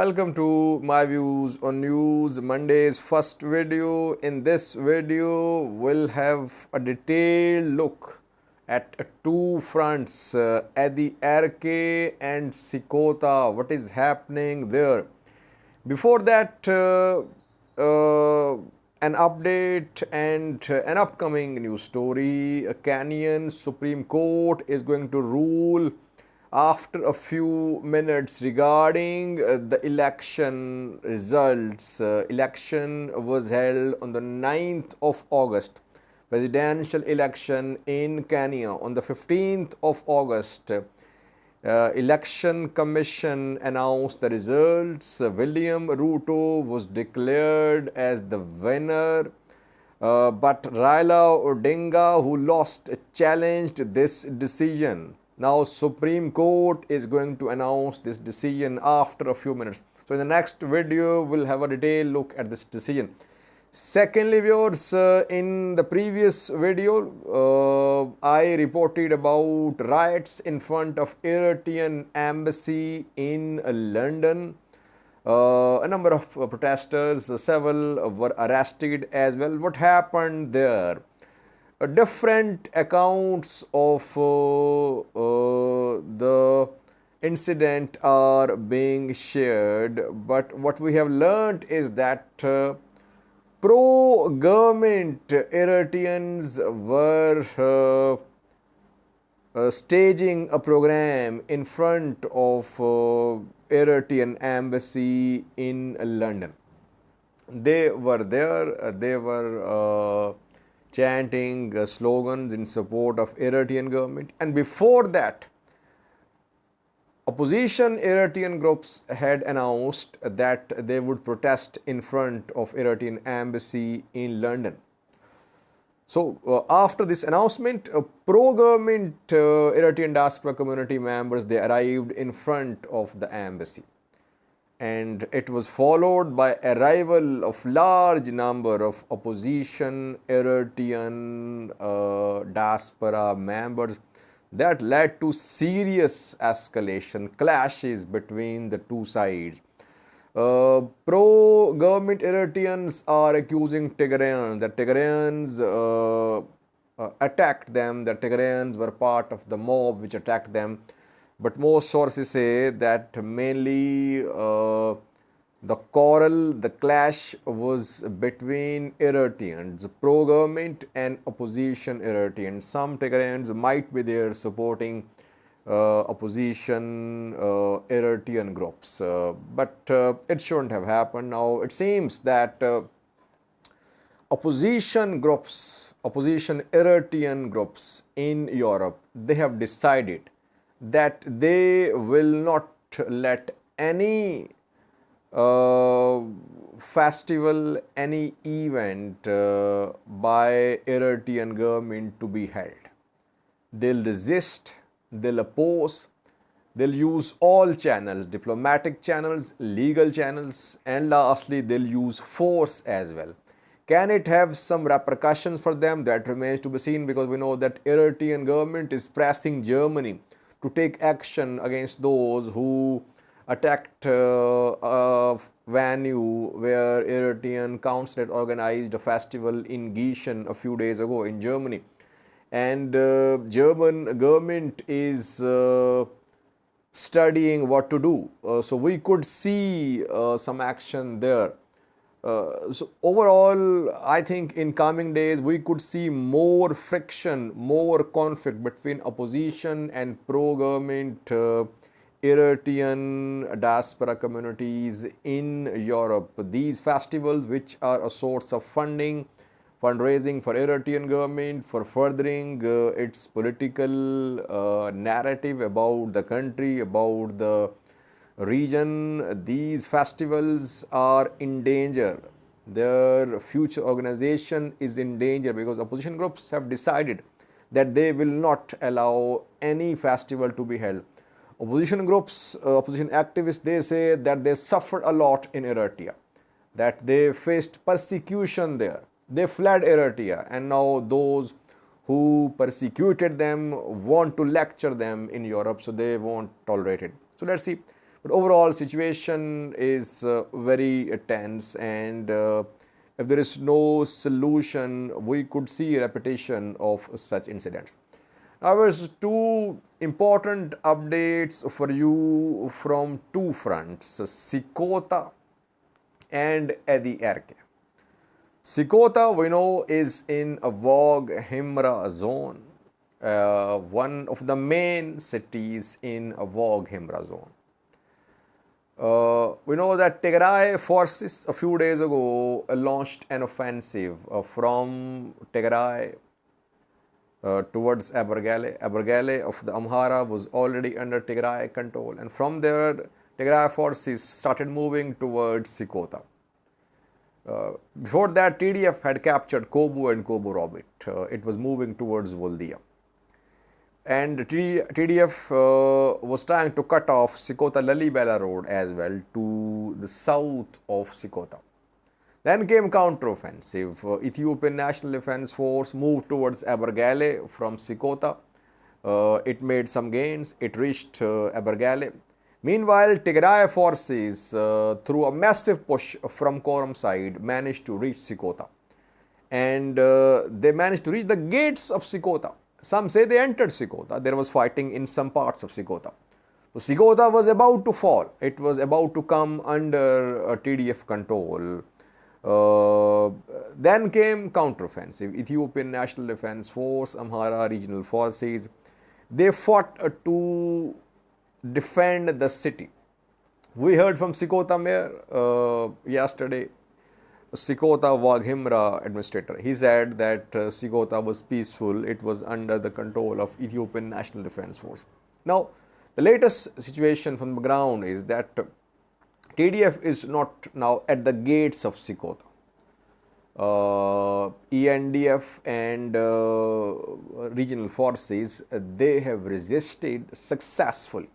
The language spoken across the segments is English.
Welcome to my views on news Monday's first video. In this video, we'll have a detailed look at two fronts, Addi Arkay and Sekota, what is happening there. Before that, an update and an upcoming news story. A Kenyan Supreme Court is going to rule after a few minutes regarding the election results. Election was held on the 9th of August. Presidential election in Kenya on the 15th of August. Election Commission announced the results. William Ruto was declared as the winner. But Raila Odinga, who lost, challenged this decision. Now Supreme Court is going to announce this decision after a few minutes. So in the next video, we'll have a detailed look at this decision. Secondly, viewers, in the previous video, I reported about riots in front of Eritrean embassy in London. A number of protesters, several were arrested as well. What happened there? Different accounts of the incident are being shared, but what we have learned is that pro-government Eritreans were staging a program in front of Eritrean embassy in London. They were there, they were chanting slogans in support of Eritrean government, and before that, opposition Eritrean groups had announced that they would protest in front of Eritrean embassy in London. So after this announcement, pro-government Eritrean diaspora community members, they arrived in front of the embassy. And it was followed by arrival of large number of opposition Eritrean diaspora members. That led to serious escalation, clashes between the two sides. Pro-government Eritreans are accusing Tigrayans that Tigrayans attacked them, that Tigrayans were part of the mob which attacked them. But most sources say that mainly the quarrel, the clash was between Eritreans, pro-government and opposition Eritreans. Some Tigrayans might be there supporting opposition Eritrean groups, but it shouldn't have happened. Now it seems that opposition groups, opposition Eritrean groups in Europe, they have decided that they will not let any festival, any event by Eritrean government to be held. They'll resist, they'll oppose, they'll use all channels, diplomatic channels, legal channels, and lastly, they'll use force as well. Can it have some repercussions for them? That remains to be seen, because we know that Eritrean government is pressing Germany to take action against those who attacked a venue where Eritrean council had organized a festival in Gießen a few days ago in Germany. And German government is studying what to do. So we could see some action there. So overall, I think in coming days, we could see more friction, more conflict between opposition and pro-government Eritrean diaspora communities in Europe. These festivals, which are a source of fundraising for Eritrean government, for furthering its political narrative about the country, about the region, these festivals are in danger. Their future organization is in danger, because opposition groups have decided that they will not allow any festival to be held. Opposition groups, opposition activists, they say that they suffered a lot in Eritrea, that they faced persecution there. They fled Eritrea, and now those who persecuted them want to lecture them in Europe, so they won't tolerate it. So let's see. But overall situation is very tense, and if there is no solution, we could see a repetition of such incidents. Now, there's two important updates for you from two fronts, Sekota and Addi Arkay. Sekota, we know, is in a Vog Himra zone, one of the main cities in a Vog Himra zone. We know that Tigray forces a few days ago launched an offensive from Tigray towards Abergele. Abergele of the Amhara was already under Tigray control, and from there Tigray forces started moving towards Sekota. Before that, TDF had captured Kobu and Kobu Robit. It was moving towards Voldia. And TDF was trying to cut off Sekota-Lalibela road as well to the south of Sekota. Then came counteroffensive. Ethiopian National Defense Force moved towards Abergele from Sekota. It made some gains. It reached Abergele. Meanwhile, Tigray forces, through a massive push from Koram side, managed to reach Sekota. And they managed to reach the gates of Sekota. Some say they entered Sekota. There was fighting in some parts of Sekota. So Sekota was about to fall. It was about to come under TDF control. Then came counteroffensive. Ethiopian National Defense Force, Amhara Regional Forces. They fought to defend the city. We heard from Sekota Mayor yesterday, Sekota Vog Himra administrator. He said that Sekota was peaceful. It was under the control of Ethiopian National Defense Force. Now, the latest situation from the ground is that TDF is not now at the gates of Sekota. ENDF and regional forces, they have resisted successfully.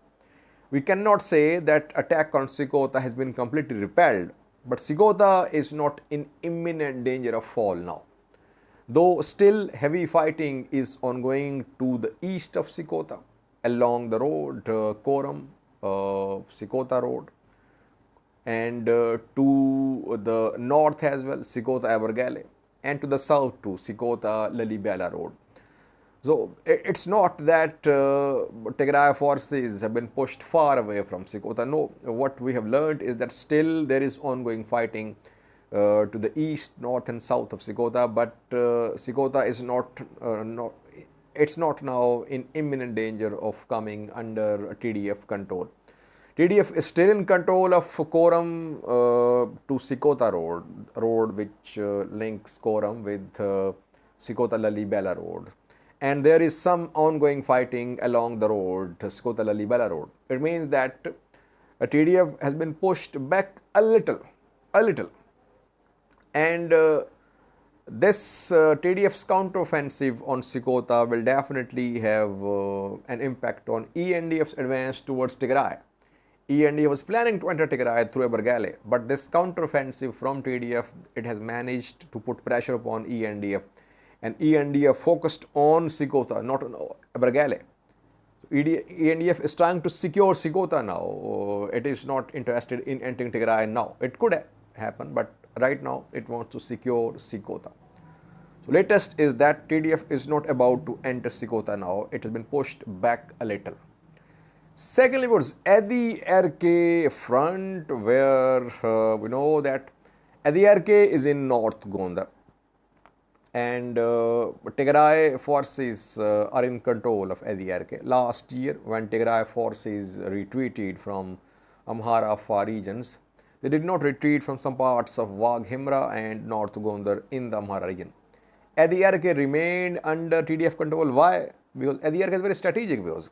We cannot say that attack on Sekota has been completely repelled, but Sekota is not in imminent danger of fall now. Though still heavy fighting is ongoing to the east of Sekota, along the road, Koram, Sekota road, and to the north as well, Sekota Abergele, and to the south to Sekota Lalibela road. So it's not that Tigray forces have been pushed far away from Sekota. No, what we have learned is that still there is ongoing fighting to the east, north and south of Sekota, but Sekota is it's not now in imminent danger of coming under TDF control. TDF is still in control of Koram to Sekota road which links Koram with Sekota Lalibela road. And there is some ongoing fighting along the road, Sekota Lalibela road. It means that TDF has been pushed back a little. And this TDF's counteroffensive on Sekota will definitely have an impact on ENDF's advance towards Tigray. ENDF was planning to enter Tigray through Abergele, but this counteroffensive from TDF, it has managed to put pressure upon ENDF. And ENDF focused on Sekota, not on Abergele. ENDF is trying to secure Sekota now. It is not interested in entering Tigray now. It could happen, but right now it wants to secure Sekota. So latest is that TDF is not about to enter Sekota now. It has been pushed back a little. Secondly, was Addi Arkay front, where we know that Addi Arkay is in North Gondar. And Tigray forces are in control of Addi Arkay. Last year, when Tigray forces retreated from Amhara Afar regions, they did not retreat from some parts of Vag Himra and North Gondar in the Amhara region. Addi Arkay remained under TDF control. Why? Because Addi Arkay is very strategic. Because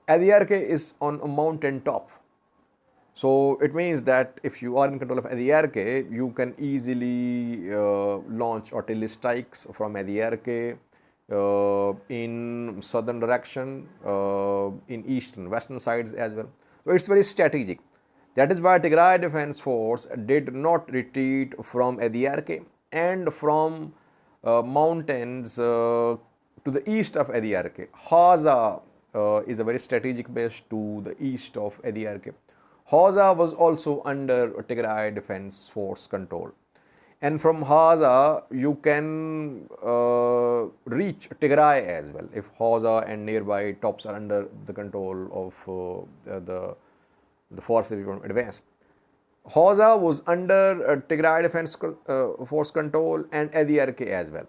Addi Arkay is on a mountain top. So it means that if you are in control of Addi Arkay, you can easily launch artillery strikes from Addi Arkay in southern direction, in eastern, western sides as well. So it's very strategic. That is why Tigray Defense Force did not retreat from Addi Arkay and from mountains to the east of Addi Arkay. Haza is a very strategic base to the east of Addi Arkay. Hausa was also under Tigray Defense Force control. And from Hausa, you can reach Tigray as well if Hausa and nearby tops are under the control of the forces we want to advance. Hausa was under Tigray Defense Force control and Addi Arkay as well.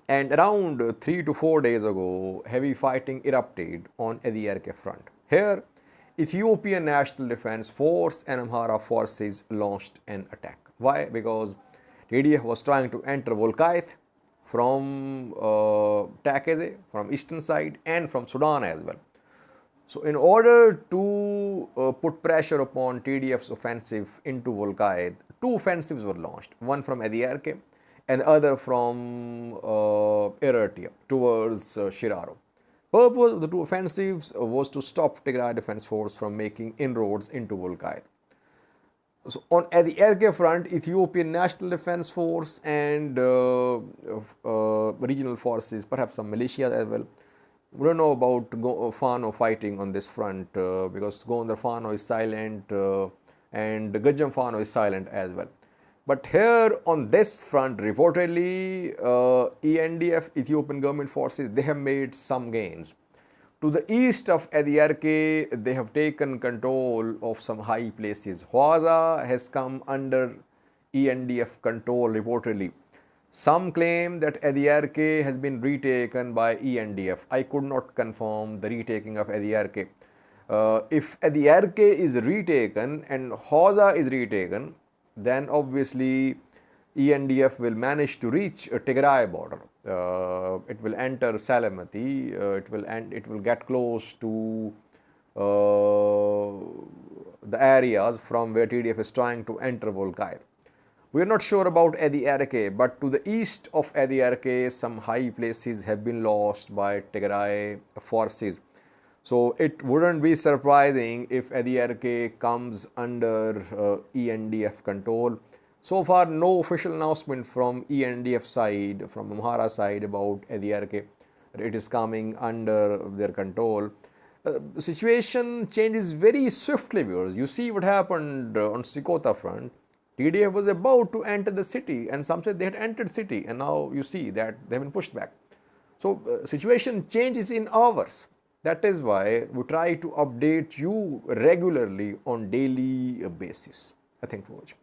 And around 3 to 4 days ago, heavy fighting erupted on Addi Arkay front. Here, Ethiopian National Defense Force and Amhara forces launched an attack. Why? Because TDF was trying to enter Volkayth from Takeze, from eastern side, and from Sudan as well. So, in order to put pressure upon TDF's offensive into Volkayth, two offensives were launched. One from Addi Arkay and the other from Eritrean towards Shiraro. Purpose of the two offensives was to stop Tigray Defense Force from making inroads into Volkayth. So on Addi Arkay front, Ethiopian National Defense Force and regional forces, perhaps some militias as well. We don't know about Fano fighting on this front because Gondar Fano is silent and Gajam Fano is silent as well. But here on this front, reportedly, ENDF, Ethiopian government forces, they have made some gains. To the east of Addi Arkay, they have taken control of some high places. Hausa has come under ENDF control reportedly. Some claim that Addi Arkay has been retaken by ENDF. I could not confirm the retaking of Addi Arkay. If Addi Arkay is retaken and Hausa is retaken, then obviously ENDF will manage to reach a Tigray border. It will enter Salamati. It will get close to the areas from where TDF is trying to enter Volkayth. We are not sure about Addi Arkay, but to the east of Addi Arkay, some high places have been lost by Tigray forces. So it wouldn't be surprising if Addi Arkay comes under ENDF control. So far, no official announcement from ENDF side, from Amhara side about Addi Arkay. It is coming under their control. The situation changes very swiftly, viewers. You see what happened on Sekota front. TDF was about to enter the city and some said they had entered city and now you see that they have been pushed back. So situation changes in hours. That is why we try to update you regularly on daily basis. Thank you for watching.